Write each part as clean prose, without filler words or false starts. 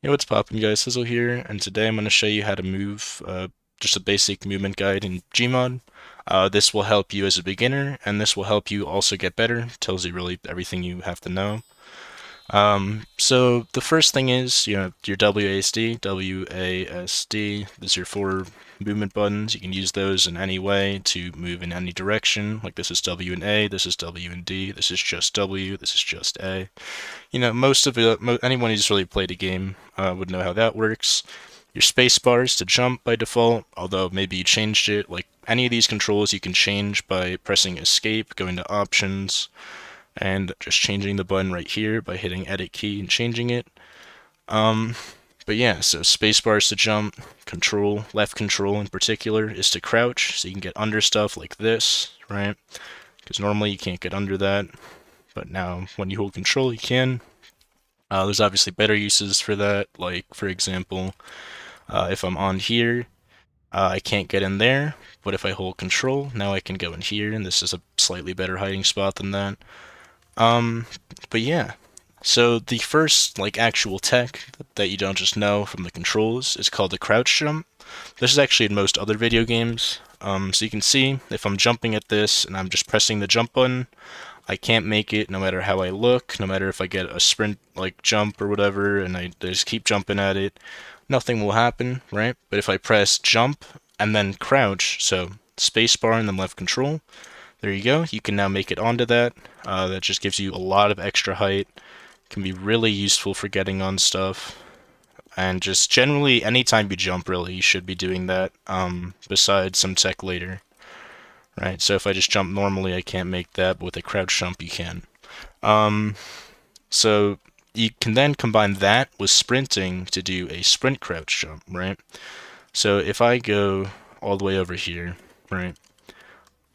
Hey, what's poppin', guys? Sizzle here, and today I'm going to show you how to move, just a basic movement guide in Gmod. This will help you as a beginner, and this will help you also get better. Tells you really everything you have to know. So the first thing is, your WASD. WASD is your four movement buttons. You can use those in any way to move in any direction. Like this is W and A, this is W and D, this is just W, this is just A. Most of it, anyone who's really played a game would know how that works. Your space bars to jump by default, although maybe you changed it. Like any of these controls you can change by pressing escape, going to options, and just changing the button right here by hitting edit key and changing it. Um, but yeah, so space bars to jump, control, left control in particular is to crouch, so you can get under stuff like this, right? Because normally you can't get under that, but now when you hold control you can. There's obviously better uses for that, like for example, if I'm on here, I can't get in there, but if I hold control, now I can go in here, and this is a slightly better hiding spot than that. Um, but yeah, so the first like actual tech that you don't just know from the controls is called the crouch jump. This is actually in most other video games. So you can see if I'm jumping at this and I'm just pressing the jump button, I can't make it no matter how I look, no matter if I get a sprint like jump or whatever, and I just keep jumping at it, nothing will happen, right? But if I press jump and then crouch, so spacebar and then left control, there you go. You can now make it onto that. That just gives you a lot of extra height. Can be really useful for getting on stuff. And just generally, anytime you jump, really, you should be doing that, besides some tech later. Right, so if I just jump normally, I can't make that, but with a crouch jump, you can. Um, so you can then combine that with sprinting to do a sprint crouch jump, right? So if I go all the way over here, right,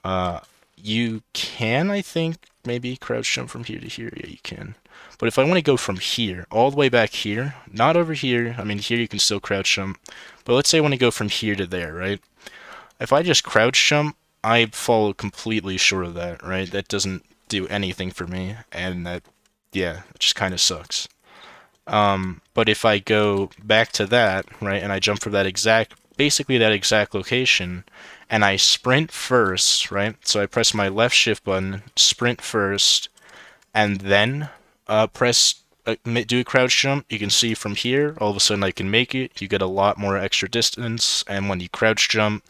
uh, you can, I think, maybe crouch jump from here to here. Yeah, you can. But if I want to go from here all the way back here, not over here, I mean, here you can still crouch jump, but let's say I want to go from here to there, right? If I just crouch jump, I fall completely short of that, right? That doesn't do anything for me, and that, yeah, it just kind of sucks. But if I go back to that, right, and I jump from that exact, basically that exact location, and I sprint first, right? So I press my left shift button, sprint first, and then press do a crouch jump. You can see from here, all of a sudden I can make it. You get a lot more extra distance, and when you crouch jump,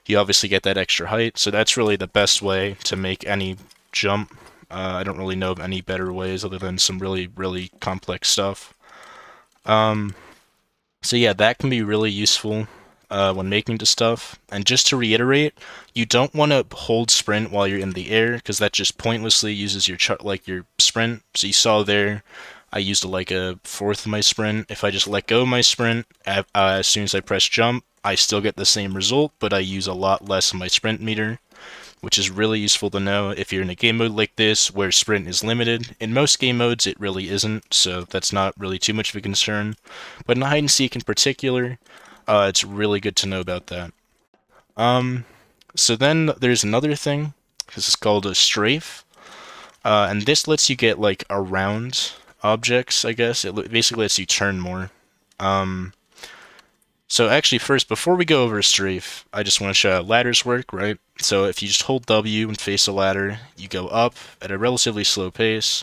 you obviously get that extra height. So that's really the best way to make any jump. I don't really know of any better ways other than some really, really complex stuff. Um, so yeah, that can be really useful when making the stuff. And just to reiterate, you don't want to hold sprint while you're in the air because that just pointlessly uses your like your sprint. So you saw there, I used like a fourth of my sprint. If I just let go of my sprint as soon as I press jump, I still get the same result, but I use a lot less of my sprint meter, which is really useful to know if you're in a game mode like this where sprint is limited. In most game modes, it really isn't, so that's not really too much of a concern. But in hide and seek in particular, it's really good to know about that. Um, so then there's another thing. This is called a strafe, and this lets you get like around objects. I guess it basically lets you turn more. Um, so actually, first, before we go over strafe, I just want to show how ladders work, right? So if you just hold W and face a ladder, you go up at a relatively slow pace.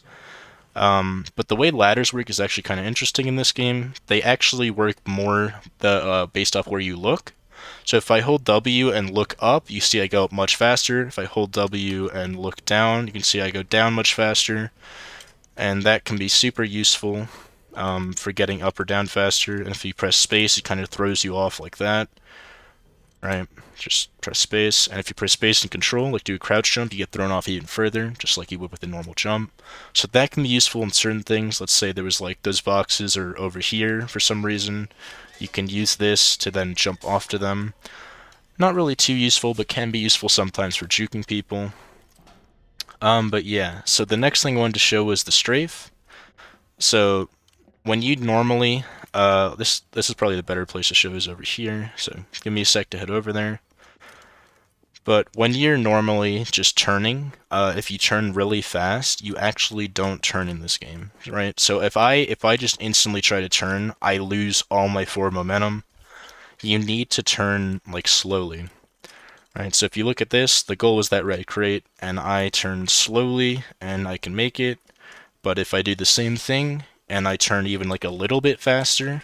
But the way ladders work is actually kind of interesting in this game. They actually work more based off where you look. So if I hold W and look up, you see I go up much faster. If I hold W and look down, you can see I go down much faster. And that can be super useful for getting up or down faster. And if you press space, it kind of throws you off like that. Right? Just press space, and if you press space and control, like do a crouch jump, you get thrown off even further, just like you would with a normal jump. So that can be useful in certain things. Let's say there was like those boxes are over here for some reason. You can use this to then jump off to them. Not really too useful, but can be useful sometimes for juking people. But yeah, so the next thing I wanted to show was the strafe. So when you normally, this is probably the better place to show is over here. So give me a sec to head over there. But when you're normally just turning, if you turn really fast, you actually don't turn in this game, right? So if I just instantly try to turn, I lose all my forward momentum. You need to turn like slowly, right? So if you look at this, the goal was that red crate, and I turn slowly, and I can make it. But if I do the same thing and I turn even like a little bit faster,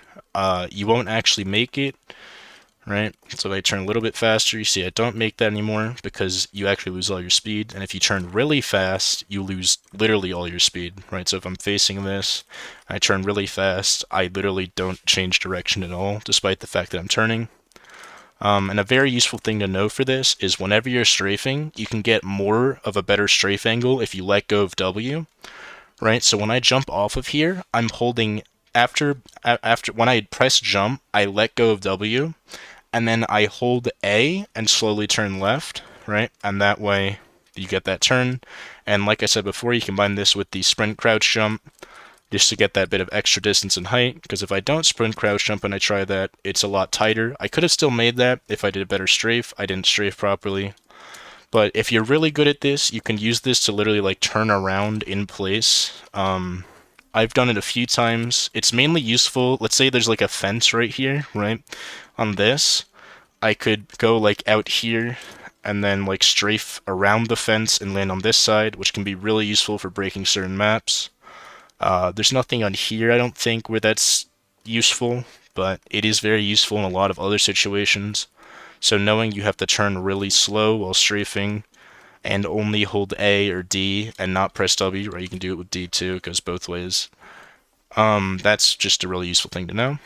you won't actually make it, right? So if I turn a little bit faster, you see I don't make that anymore because you actually lose all your speed. And if you turn really fast, you lose literally all your speed, right? So if I'm facing this, I turn really fast, I literally don't change direction at all, despite the fact that I'm turning. And a very useful thing to know for this is whenever you're strafing, you can get more of a better strafe angle if you let go of W, right? So when I jump off of here, I'm holding after when I press jump, I let go of W, and then I hold A and slowly turn left, right? And that way you get that turn. And like I said before, you combine this with the sprint crouch jump just to get that bit of extra distance and height, because if I don't sprint crouch jump and I try that, it's a lot tighter. I could have still made that if I did a better strafe. I didn't strafe properly. But if you're really good at this, you can use this to literally like turn around in place. I've done it a few times. It's mainly useful. Let's say there's like a fence right here, right? On this, I could go like out here and then like strafe around the fence and land on this side, which can be really useful for breaking certain maps. There's nothing on here, I don't think, where that's useful, but it is very useful in a lot of other situations. So knowing you have to turn really slow while strafing and only hold A or D and not press W, or you can do it with D too, it goes both ways. That's just a really useful thing to know.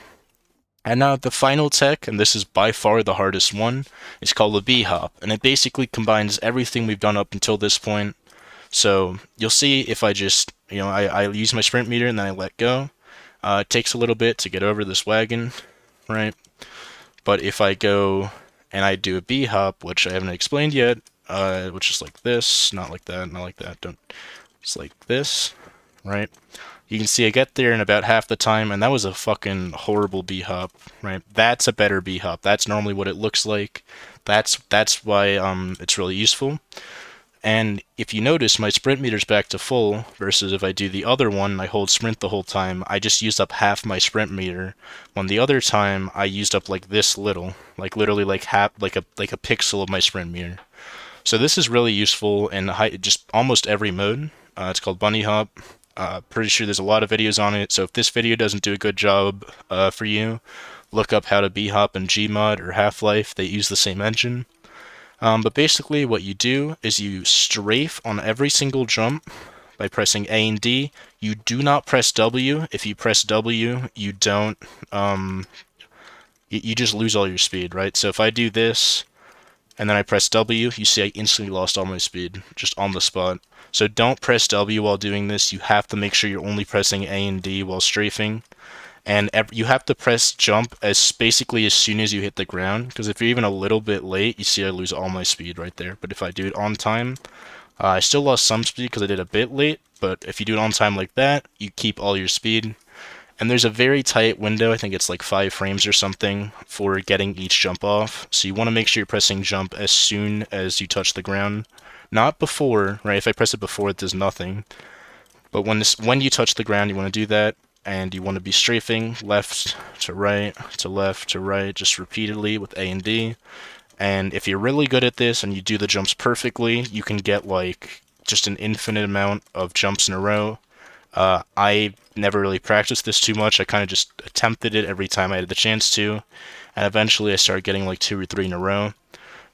And now the final tech, and this is by far the hardest one, is called the B-hop, and it basically combines everything we've done up until this point. So you'll see if I just, I use my sprint meter and then I let go. It takes a little bit to get over this wagon, right? But if I go and I do a B-hop, which I haven't explained yet, which is like this, not like that, not like that, don't, it's like this, right? You can see I get there in about half the time, and that was a fucking horrible B-hop, right? That's a better B-hop. That's normally what it looks like. That's why it's really useful. And if you notice, my sprint meter's back to full, versus if I do the other one, I hold sprint the whole time, I just used up half my sprint meter, when the other time, I used up like this little, like literally like half, like a pixel of my sprint meter. So this is really useful in just almost every mode. It's called bunny hop. Pretty sure there's a lot of videos on it, so if this video doesn't do a good job for you, look up how to b-hop in Gmod or Half-Life. They use the same engine. But basically what you do is you strafe on every single jump by pressing A and D. You do not press W. If you press W, you don't, you just lose all your speed, right? So if I do this, and then I press W, you see I instantly lost all my speed, just on the spot. So don't press W while doing this. You have to make sure you're only pressing A and D while strafing. And you have to press jump basically as soon as you hit the ground, because if you're even a little bit late, you see I lose all my speed right there. But if I do it on time, I still lost some speed because I did a bit late, but if you do it on time like that, you keep all your speed. And there's a very tight window, I think it's like 5 frames or something, for getting each jump off. So you want to make sure you're pressing jump as soon as you touch the ground. Not before, right? If I press it before, it does nothing. But when you touch the ground, you want to do that, and you want to be strafing left to right, to left to right, just repeatedly with A and D. And if you're really good at this and you do the jumps perfectly, you can get like just an infinite amount of jumps in a row. I never really practiced this too much. I kind of just attempted it every time I had the chance to, and eventually I started getting like 2 or 3 in a row.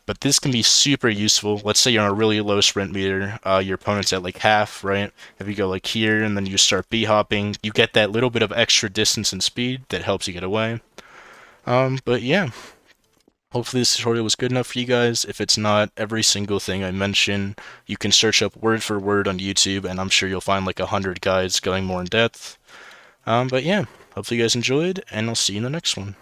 But this can be super useful. Let's say you're on a really low sprint meter, your opponent's at like half, right? If you go like here and then you start b-hopping, you get that little bit of extra distance and speed that helps you get away. But yeah, hopefully this tutorial was good enough for you guys. If it's not, every single thing I mention, you can search up word for word on YouTube, and I'm sure you'll find like 100 guides going more in depth. But yeah, hopefully you guys enjoyed, and I'll see you in the next one.